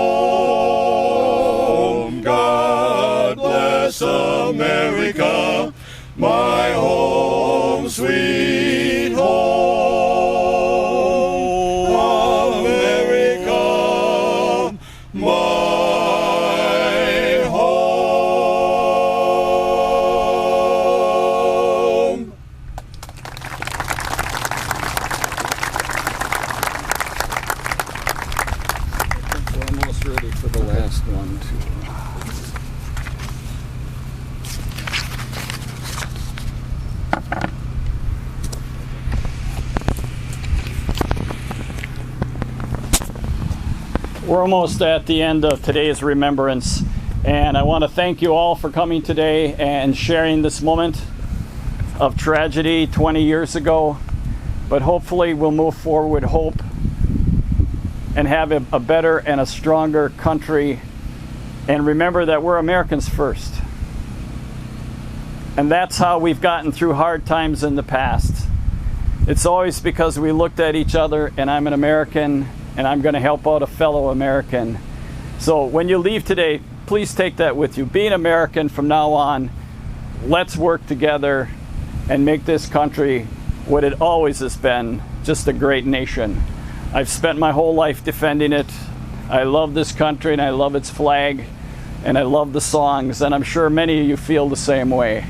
God bless America, my home, sweet home. America, my home. We're almost ready for the last one, too. We're almost at the end of today's remembrance, and I want to thank you all for coming today and sharing this moment of tragedy 20 years ago. But hopefully we'll move forward with hope and have a better and a stronger country, and remember that we're Americans first. And that's how we've gotten through hard times in the past. It's always because we looked at each other, and I'm an American, and I'm going to help out a fellow American. So when you leave today, please take that with you. Be an American from now on. Let's work together and make this country what it always has been, just a great nation. I've spent my whole life defending it. I love this country, and I love its flag, and I love the songs, and I'm sure many of you feel the same way.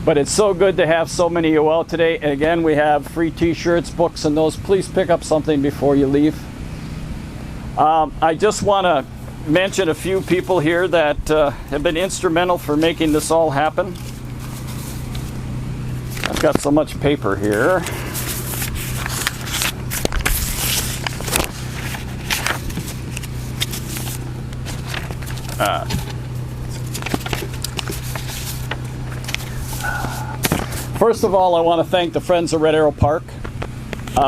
But it's so good to have so many of you out today. And again, we have free t-shirts, books, and those. Please pick up something before you leave. I just want to mention a few people here that have been instrumental for making this all happen. I've got so much paper here. First of all, I want to thank the Friends of Red Arrow Park.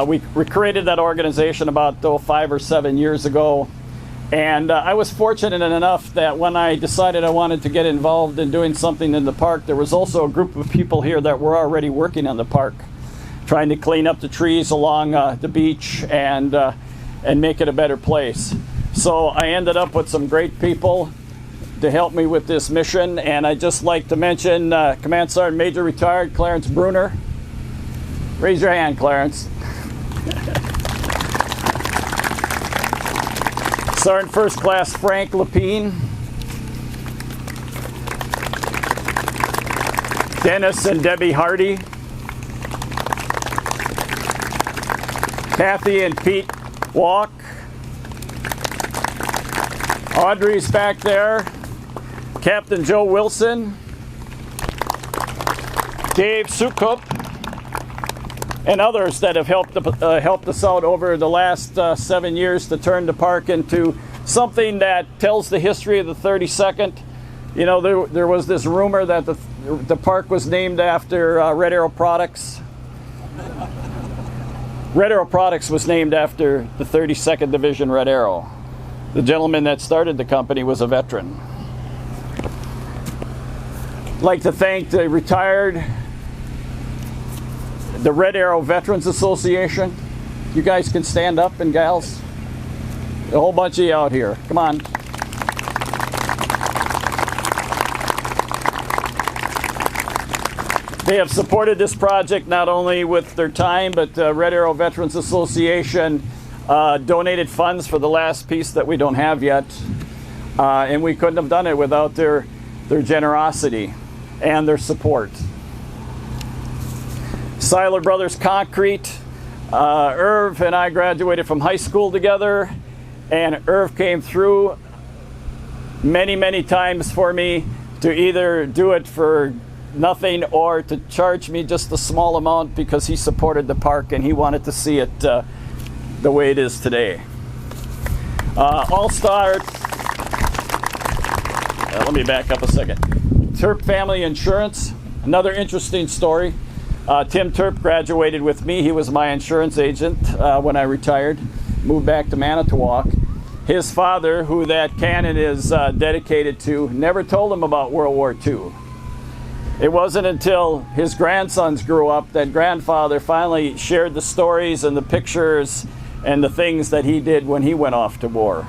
We created that organization about 5 or 7 years ago, and I was fortunate enough that when I decided I wanted to get involved in doing something in the park, there was also a group of people here that were already working on the park, trying to clean up the trees along the beach and make it a better place. So I ended up with some great people to help me with this mission, and I'd just like to mention Command Sergeant Major Retired Clarence Bruner. Raise your hand, Clarence. Sergeant First Class Frank Lapine. Dennis and Debbie Hardy. Kathy and Pete Walk. Audrey's back there. Captain Joe Wilson. Dave Sukup. And others that have helped us out over the last 7 years to turn the park into something that tells the history of the 32nd. You know, there was this rumor that the park was named after Red Arrow Products. Red Arrow Products was named after the 32nd Division Red Arrow. The gentleman that started the company was a veteran. I'd like to thank the Red Arrow Veterans Association. You guys can stand up, and gals. A whole bunch of you out here. Come on. They have supported this project not only with their time, but Red Arrow Veterans Association donated funds for the last piece that we don't have yet. and we couldn't have done it without their generosity and their support. Seiler Brothers Concrete. Irv and I graduated from high school together, and Irv came through many times for me to either do it for nothing or to charge me just a small amount because he supported the park and he wanted to see it the way it is today. All-Star, let me back up a second. Terp Family Insurance, another interesting story. Tim Terp graduated with me. He was my insurance agent when I retired, moved back to Manitowoc. His father, who that cannon is dedicated to, never told him about World War II. It wasn't until his grandsons grew up that grandfather finally shared the stories and the pictures and the things that he did when he went off to war.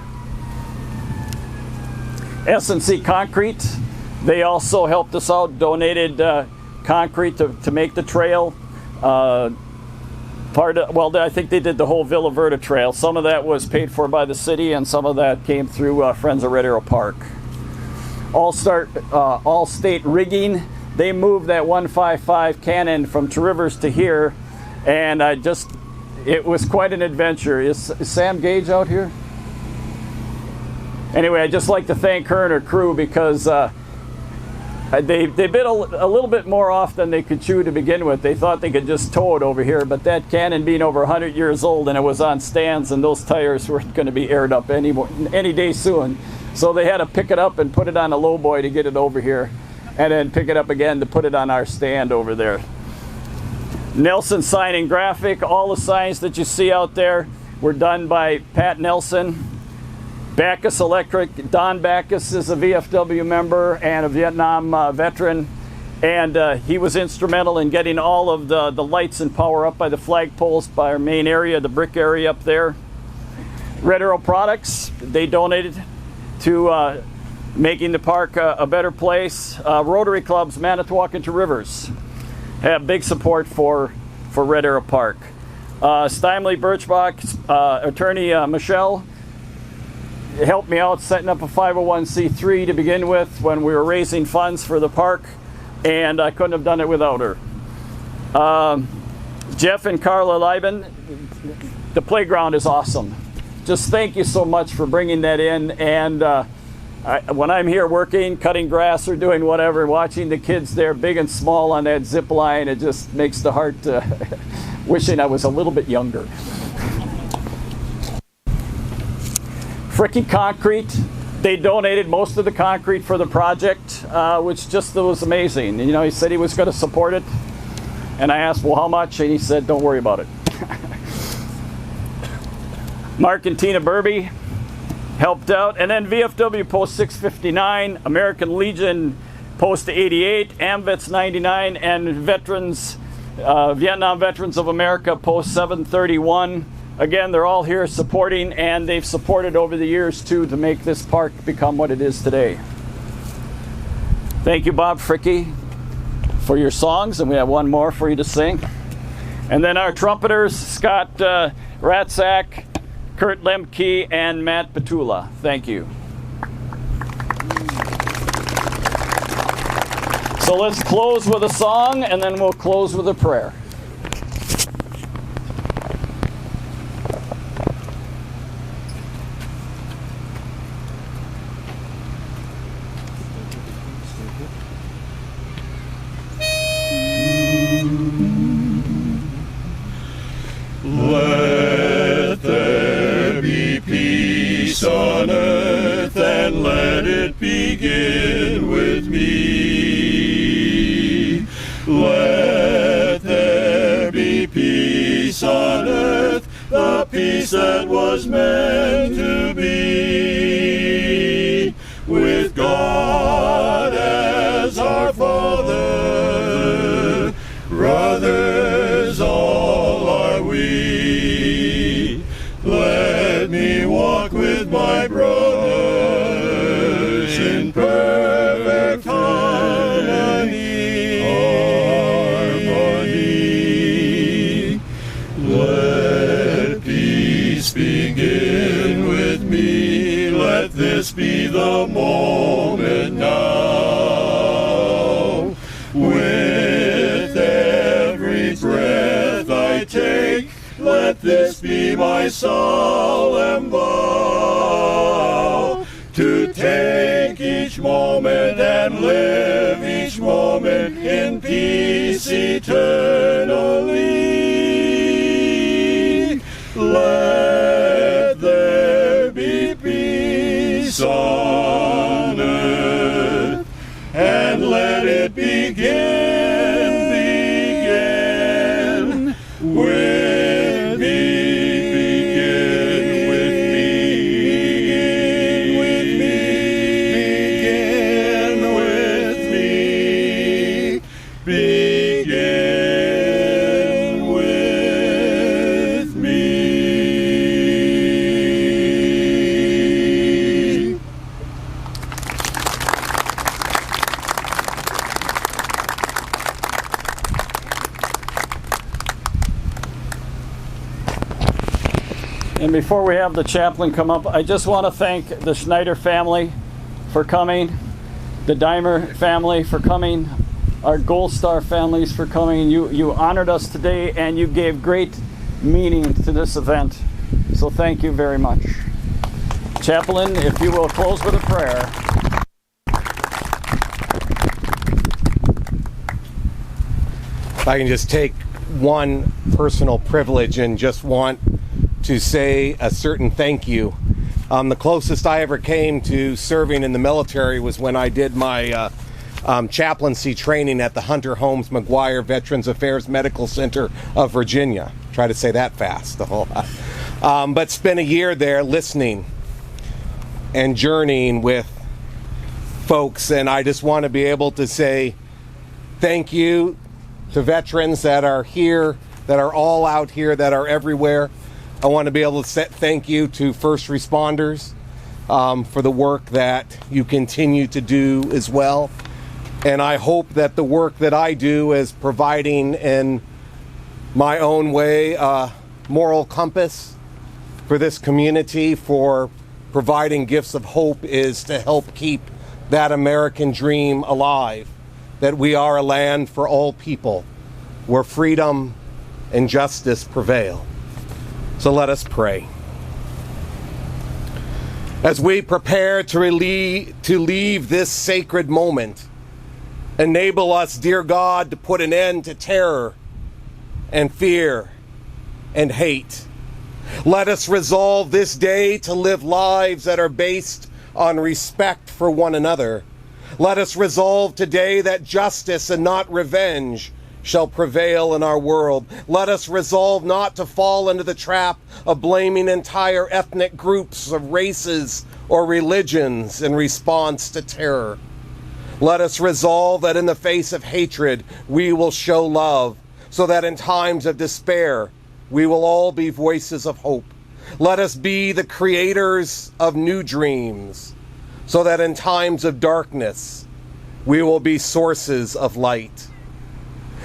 S&C Concrete, they also helped us out, donated concrete to make the trail. I think they did the whole Villa Verta Trail. Some of that was paid for by the city, and some of that came through Friends of Red Arrow Park. All-State Rigging, they moved that 155 cannon from Two Rivers to here, and it was quite an adventure. Is Sam Gage out here? Anyway, I'd just like to thank her and her crew because they bit a little bit more off than they could chew to begin with. They thought they could just tow it over here, but that cannon being over 100 years old and it was on stands, and those tires weren't going to be aired up any day soon. So they had to pick it up and put it on a lowboy to get it over here, and then pick it up again to put it on our stand over there. Nelson Sign and Graphic, all the signs that you see out there were done by Pat Nelson. Backus Electric, Don Backus is a VFW member and a Vietnam veteran, and he was instrumental in getting all of the lights and power up by the flagpoles by our main area, the brick area up there. Red Arrow Products, they donated to making the park a better place. Rotary Clubs, Manitowoc and Two Rivers have big support for Red Arrow Park. Steinley Birchbach, attorney Michelle, helped me out setting up a 501c3 to begin with when we were raising funds for the park, and I couldn't have done it without her. Jeff and Carla Lieben, the playground is awesome. Just thank you so much for bringing that in, and when I'm here working, cutting grass or doing whatever, watching the kids there, big and small, on that zip line, it just makes the heart wishing I was a little bit younger. Fricky Concrete, they donated most of the concrete for the project, which just was amazing. You know, he said he was going to support it, and I asked, well, how much? And he said, don't worry about it. Mark and Tina Burby helped out, and then VFW Post 659, American Legion Post 88, AMVETS 99, and Veterans, Vietnam Veterans of America Post 731. Again, they're all here supporting, and they've supported over the years, too, to make this park become what it is today. Thank you, Bob Fricky, for your songs, and we have one more for you to sing. And then our trumpeters, Scott Ratzak, Kurt Lemke, and Matt Petula. Thank you. So let's close with a song, and then we'll close with a prayer. Let there be peace on earth, and let it begin with me. Let there be peace on earth, the peace that was meant to be, with God as our Father, brothers all are we. Let me walk with my brothers in perfect harmony. Let peace begin with me. Let this be the the moment now. With every breath I take, let this be my solemn vow, to take each moment and live each moment in peace eternally. Let there be peace on earth, and let it begin with me. And before we have the chaplain come up, I just want to thank the Schneider family for coming, the Dimer family for coming, our Gold Star families for coming. You honored us today, and you gave great meaning to this event. So thank you very much. Chaplain, if you will close with a prayer. If I can just take one personal privilege and just want to say a certain thank you. The closest I ever came to serving in the military was when I did my chaplaincy training at the Hunter Holmes McGuire Veterans Affairs Medical Center of Virginia. Try to say that fast a whole lot. But spent a year there listening and journeying with folks, and I just want to be able to say thank you to veterans that are here, that are all out here, that are everywhere. I want to be able to say thank you to first responders for the work that you continue to do as well. And I hope that the work that I do is providing in my own way a moral compass for this community, for providing gifts of hope, is to help keep that American dream alive, that we are a land for all people where freedom and justice prevail. So let us pray. As we prepare to leave this sacred moment, enable us, dear God, to put an end to terror and fear and hate. Let us resolve this day to live lives that are based on respect for one another. Let us resolve today that justice and not revenge shall prevail in our world. Let us resolve not to fall into the trap of blaming entire ethnic groups of races or religions in response to terror. Let us resolve that in the face of hatred, we will show love, so that in times of despair, we will all be voices of hope. Let us be the creators of new dreams, so that in times of darkness, we will be sources of light.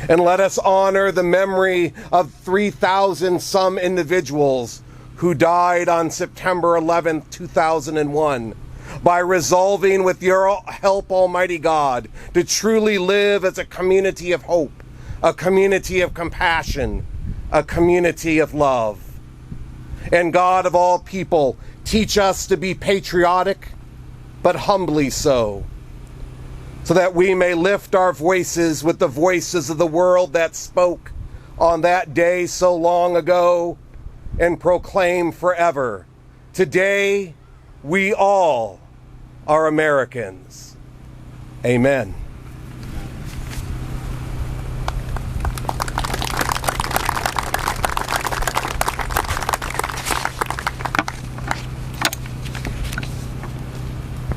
And let us honor the memory of 3,000 some individuals who died on September 11th, 2001, by resolving with your help, Almighty God, to truly live as a community of hope, a community of compassion, a community of love. And God of all people, teach us to be patriotic, but humbly so that we may lift our voices with the voices of the world that spoke on that day so long ago and proclaim forever, today we all are Americans. Amen.